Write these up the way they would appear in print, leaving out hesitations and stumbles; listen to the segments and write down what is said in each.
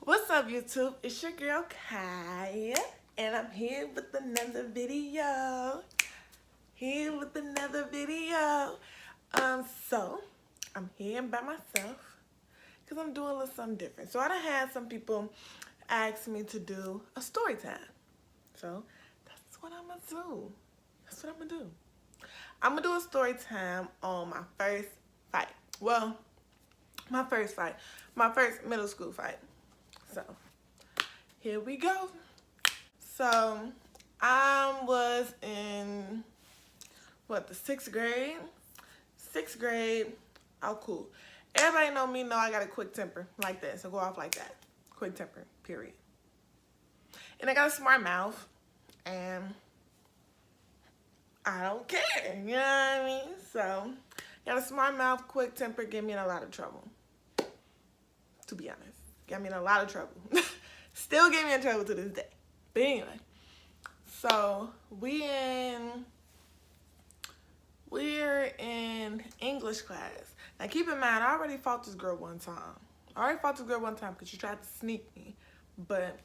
What's up, YouTube? It's your girl Kai, and I'm here with another video. Here with another video. So I'm here by myself because I'm doing a little something different. So I done had some people ask me to do a story time. So that's what I'm gonna do. That's what I'm gonna do. I'm gonna do a story time on my first fight. Well, my first middle school fight. So here we go. So I was in the sixth grade. Sixth grade. Oh, cool. Everybody know me. Know I got a quick temper like that. So go off like that. Quick temper. Period. And I got a smart mouth, and I don't care. You know what I mean? So got a smart mouth, quick temper, get me in a lot of trouble. To be honest, got me in a lot of trouble. Still get me in trouble to this day. But anyway, so we're in English class. Now keep in mind, I already fought this girl one time. Because she tried to sneak me. But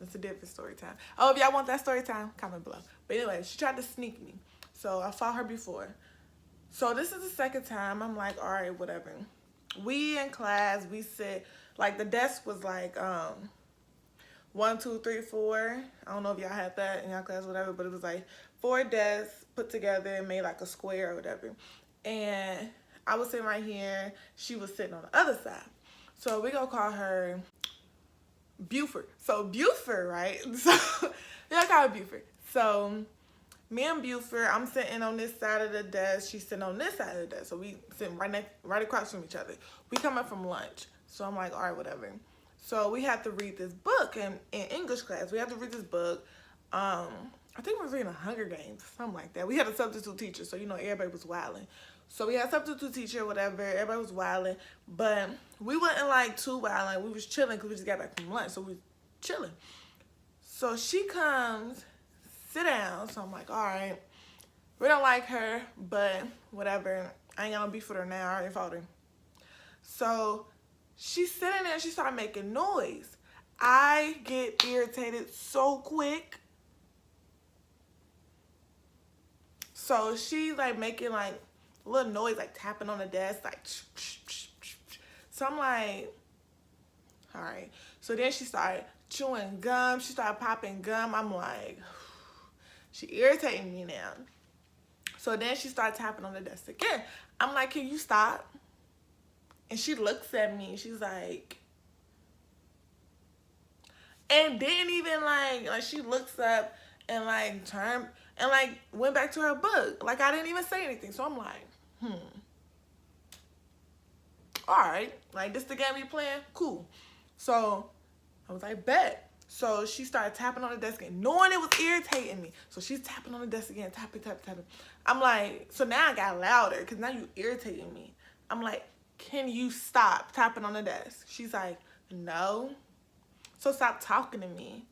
it's a different story time. Oh, if y'all want that story time, comment below. But anyway, she tried to sneak me. So I fought her before. So this is the second time. I'm like, all right, whatever. We in class, we sit, like the desk was like 1, 2, 3, 4. I don't know if y'all had that in y'all class or whatever, but it was like 4 desks put together and made like a square or whatever. And I was sitting right here. She was sitting on the other side. So we gonna call her Buford. So Buford, right? So we gonna call her Buford. So me and Buford, I'm sitting on this side of the desk. She's sitting on this side of the desk. So we sitting right across from each other. We coming from lunch. So I'm like, all right, whatever. So we have to read this book in English class. We have to read this book. I think we were reading Hunger Games, something like that. We had a substitute teacher, so you know everybody was wilding. So we had a substitute teacher, whatever. Everybody was wilding, but we wasn't like too wilding. We was chilling because we just got back from lunch, so we was chilling. So she comes, sit down. So I'm like, all right, we don't like her, but whatever. I ain't got no beef with her now. I already fought her. So she's sitting there, she started making noise. I get irritated so quick. So she's like making like a little noise, like tapping on the desk, like. So I'm like, all right. So then she started chewing gum. She started popping gum. I'm like, she irritating me now. So then she started tapping on the desk again. I'm like, can you stop? And she looks at me. She's like, and didn't even like she looks up and like turned and like went back to her book. Like I didn't even say anything. So I'm like, all right, like this the game we playing? Cool. So I was like, bet. So she started tapping on the desk again, knowing it was irritating me. So she's tapping on the desk again, tapping. I'm like, so now I got louder because now you irritating me. I'm like, can you stop tapping on the desk? She's like, no. So stop talking to me.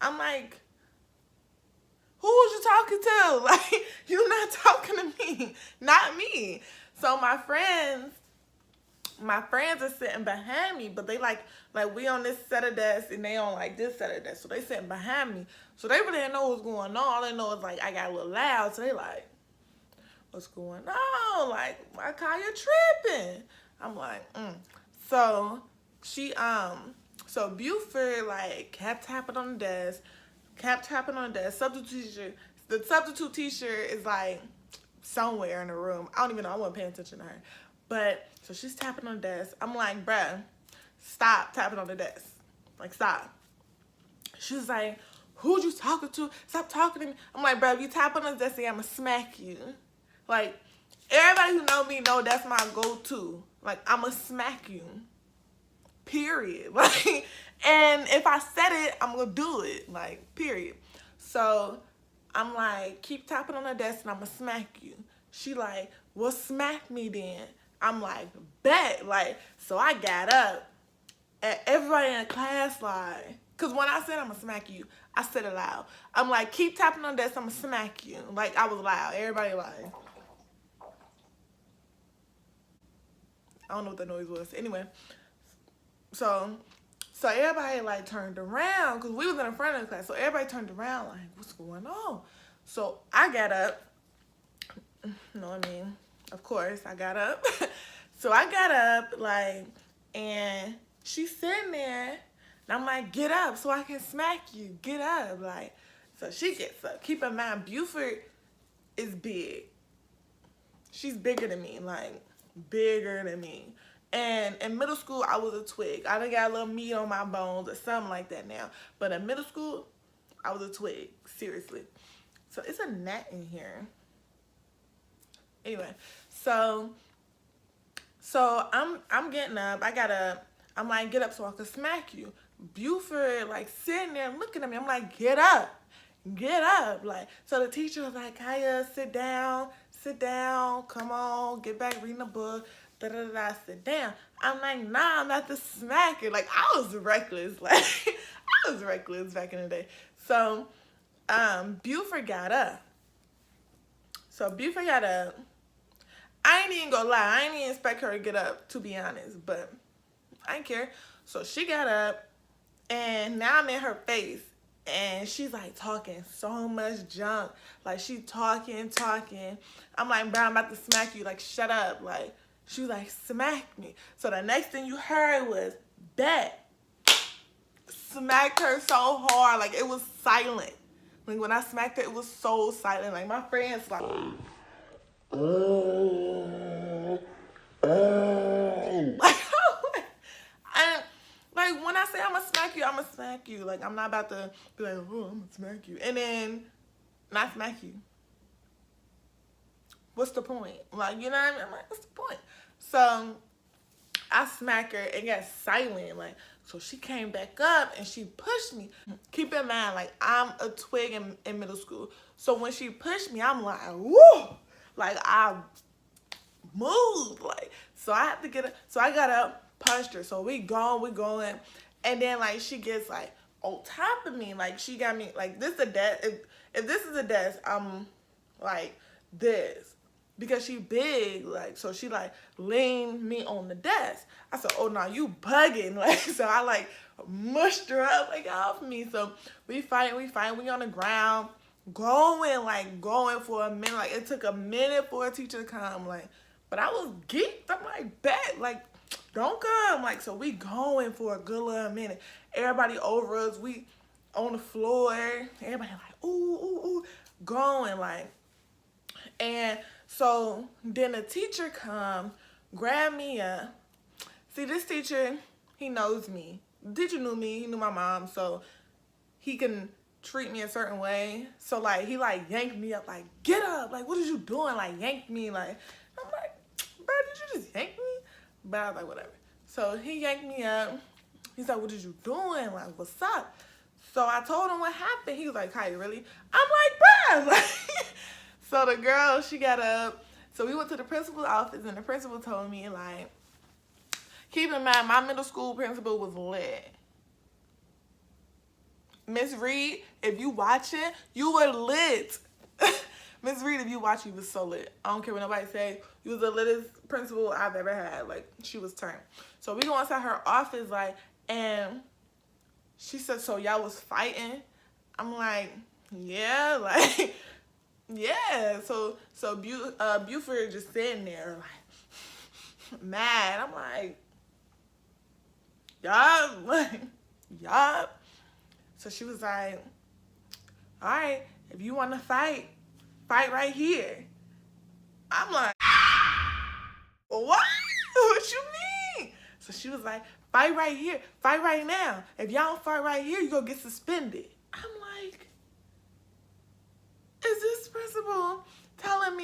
I'm like, who was you talking to? Like, you not talking to me, not me. So my friends are sitting behind me, but they like we on this set of desks and they on like this set of desks. So they sitting behind me. So they really didn't know what's going on. All they know is like I got a little loud. So they like, what's going on? Like, why call you tripping? I'm like, So she so Buford like kept tapping on the desk. The substitute teacher is like somewhere in the room. I don't even know. I wasn't paying attention to her. But so she's tapping on the desk. I'm like, bruh, stop tapping on the desk. Like, stop. She's like, who'd you talking to? Stop talking to me. I'm like, bruh, if you tap on the desk, I'ma smack you. Like, everybody who know me know that's my go-to. Like, I'ma smack you. Period. Like, and if I said it, I'm gonna do it. Like, period. So I'm like, keep tapping on the desk and I'ma smack you. She like, well, smack me then. I'm like, bet. Like, so I got up and everybody in the class like, cause when I said I'ma smack you, I said it loud. I'm like, keep tapping on the desk, I'ma smack you. Like, I was loud. Everybody like, I don't know what the noise was. Anyway, so So everybody like turned around because we was in the front of the class. So everybody turned around like, what's going on? So I got up. You know what I mean? Of course, I got up. So I got up like, and she's sitting there, and I'm like, get up so I can smack you. Get up, like. So she gets up. Keep in mind, Buford is big. She's bigger than me, like bigger than me. And in middle school, I was a twig. I done got a little meat on my bones or something like that now. But in middle school, I was a twig, seriously. So it's a gnat in here. Anyway, so I'm getting up. I got up. I'm like, get up so I can smack you. Buford like sitting there looking at me. I'm like, get up. Get up. Like, so the teacher was like, Kaya, sit down, come on, get back reading the book, da-da-da-da, sit down. I'm like, nah, I'm not the smacker. Like, I was reckless. Like, I was reckless back in the day. So, Buford got up. I ain't even gonna lie, I ain't even expect her to get up, to be honest, but I didn't care. So she got up, and now I'm in her face. And she's like talking so much junk. Like she talking. I'm like, bro, I'm about to smack you. Like, shut up. Like, she was like, smack me. So the next thing you heard was, bet. Smacked her so hard. Like, it was silent. Like, when I smacked her, it was so silent. Like, my friends like, like, when I say I'm gonna smack you, I'm gonna smack you. Like, I'm not about to be like, oh, I'm gonna smack you. And then not smack you. What's the point? Like, you know what I mean? I'm like, what's the point? So I smack her and got silent. Like, so she came back up and she pushed me. Keep in mind, like, I'm a twig in middle school. So when she pushed me, I'm like, woo! Like, I moved. Like, so I had to get up. So I got up. Punched her. So we going. And then like she gets like on top of me. Like she got me like this is a desk. If this is a desk, I'm like this. Because she big, like so she like leaned me on the desk. I said, oh no, you bugging. Like so I like mushed her up like off me. So we fight, we on the ground, going for a minute. Like it took a minute for a teacher to come, like, but I was geeked. I'm like, bet, like, don't come. Like, so we going for a good little minute. Everybody over us. We on the floor. Everybody like, ooh, going like. And so then the teacher come, grab me up. See, this teacher, he knows me. The teacher knew me. He knew my mom. So he can treat me a certain way. So like, he like yanked me up. Like, get up. Like, what is you doing? Like, yanked me. Like, I'm like, bro, did you just yank me? But I was like, whatever. So he yanked me up. He's like, what is you doing? Like, what's up? So I told him what happened. He was like, Kaya, really? I'm like, bruh. Like, so the girl, she got up. So we went to the principal's office, and the principal told me, like, keep in mind, my middle school principal was lit. Miss Reed, if you watching, you were lit. Miss Reed, if you watch, you was so lit. I don't care what nobody say. You was the littest principal I've ever had. Like, she was turned. So we go inside her office, like, and she said, so y'all was fighting? I'm like, yeah, like, yeah. So Buford just sitting there, like, mad. I'm like, y'all, like, y'all. So she was like, all right, if you want to fight right here. I'm like, what? What you mean? So she was like, fight right here. Fight right now. If y'all don't fight right here, you gonna get suspended. I'm like, is this principal telling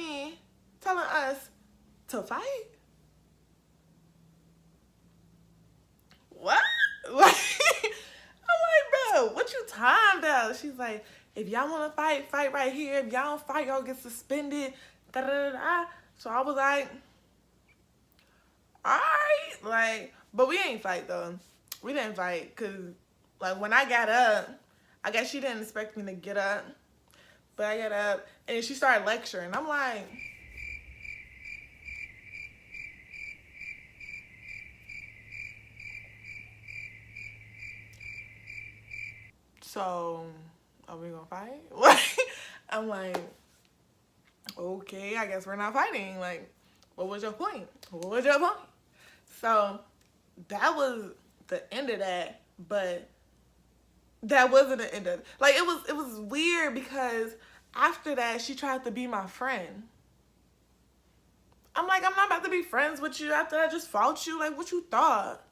us to fight? What? Like, I'm like, bro, what you talking about? She's like, if y'all want to fight right here. If y'all don't fight, y'all get suspended. Da, da, da, da. So I was like, all right. Like, but we ain't fight, though. We didn't fight because, like, when I got up, I guess she didn't expect me to get up. But I got up, and she started lecturing. I'm like, So, are we gonna fight? Like, I'm like, okay, I guess we're not fighting. Like, what was your point? What was your point? So, that was the end of that, but that wasn't the end of it. Like, it was weird because after that, she tried to be my friend. I'm like, I'm not about to be friends with you after I just fought you. Like, what you thought?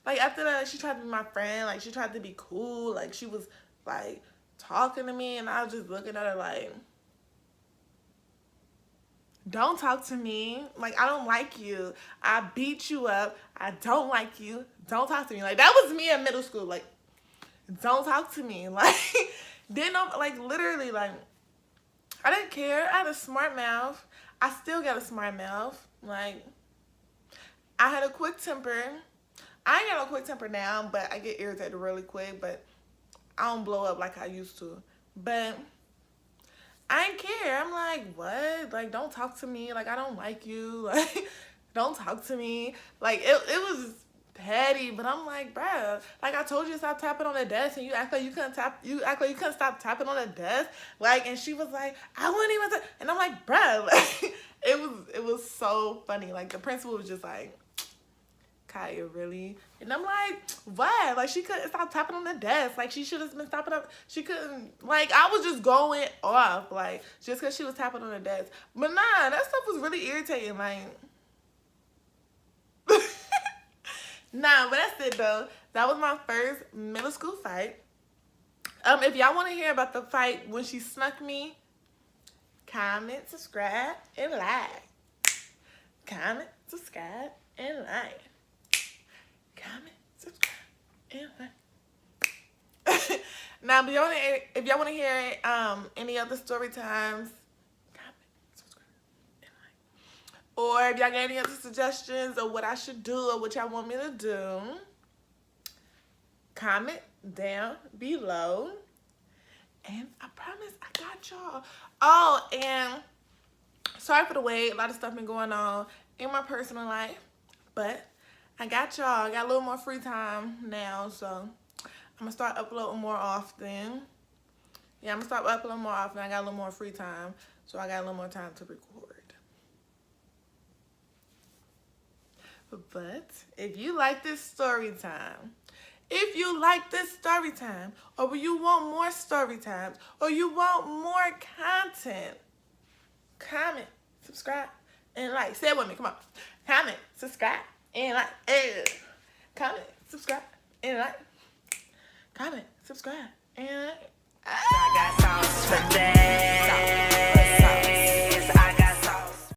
Like, after that, she tried to be my friend. Like, she tried to be cool. Like, she was, like, talking to me, and I was just looking at her like, don't talk to me. Like, I don't like you. I beat you up. I don't like you. Don't talk to me. Like, that was me in middle school. Like, don't talk to me. Like, then I'm, like, literally, like, I didn't care. I had a smart mouth. I still got a smart mouth. Like, I had a quick temper. I ain't got no quick temper now, but I get irritated really quick, but I don't blow up like I used to. But I ain't care. I'm like, what? Like, don't talk to me. Like, I don't like you. Like, don't talk to me. Like, it was petty, but I'm like, bruh, like, I told you to stop tapping on the desk, and you act like you couldn't stop tapping on the desk. Like, and she was like, I wouldn't even, and I'm like, bruh, like, it was so funny. Like, the principal was just like, Kaya, really? And I'm like, what? Like, she couldn't stop tapping on the desk. Like, she should have been stopping up. She couldn't, like, I was just going off, like, just because she was tapping on the desk. But nah, that stuff was really irritating, like. Nah, but that's it, though. That was my first middle school fight. If y'all want to hear about the fight when she snuck me, comment, subscribe, and like. Comment, subscribe, and like. Comment, subscribe, and like. Now, if y'all want to hear any other story times, comment, subscribe, and like. Or if y'all got any other suggestions of what I should do or what y'all want me to do, comment down below. And I promise I got y'all. Oh, and sorry for the wait. A lot of stuff been going on in my personal life, but I got y'all. I got a little more free time now, so I'm gonna start uploading more often. Yeah, I'm gonna start uploading more often. I got a little more free time, so I got a little more time to record. But if you like this story time, or you want more story times, or you want more content, comment, subscribe, and like. Say it with me, come on. Comment, subscribe, and like. Comment, subscribe, and like. Comment, subscribe, and like.